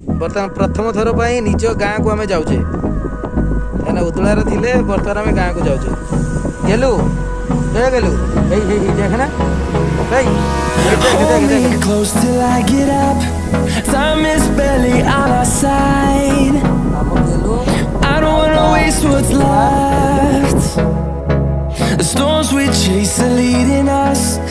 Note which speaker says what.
Speaker 1: बर्तमान प्रथम थर पर निज गाँ को आम जाऊे कहीं उदुलार थे बर्तमान आम गाँ को जाऊे गेलु गेलु देखना
Speaker 2: Hold me close till I get up. Time is barely on our side. I don't wanna waste what's left. The storms we chase are leading us.